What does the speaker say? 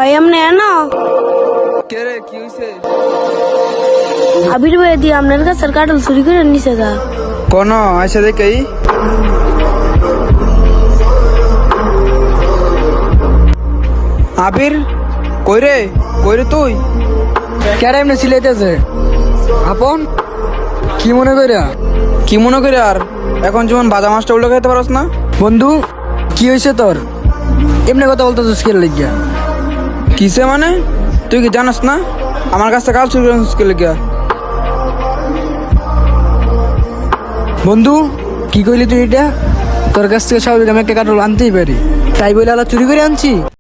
ভাই আপনি এনো কে রে, কি হইছে? আবির ভাই দিয়ে আপনার কাছে কাটল চুরি করে নিছে গা। কোন আইসা দেখি। আবির কই রে, কই রে তুই? কেডা এমনি সিলাইতেছে আপন কি মনে কইরা? কি মনে করে আর এখন যেমন বাজা মাছটা উল্টো খাইতে পারস না? বন্ধু কি হয়েছে তোর? এমনি কথা বলতেছিস কে লাগিয়া? কিসে মানে? তুই কি জানাস না আমার কাছ থেকে কাল চুরি করে কে লেগে? বন্ধু কি কইলি তুই এটা? তোর কাছ থেকে স্বাভাবিক আমি একটা কাটল আনতেই পারি, তাই বলে আলা চুরি করে আনছি?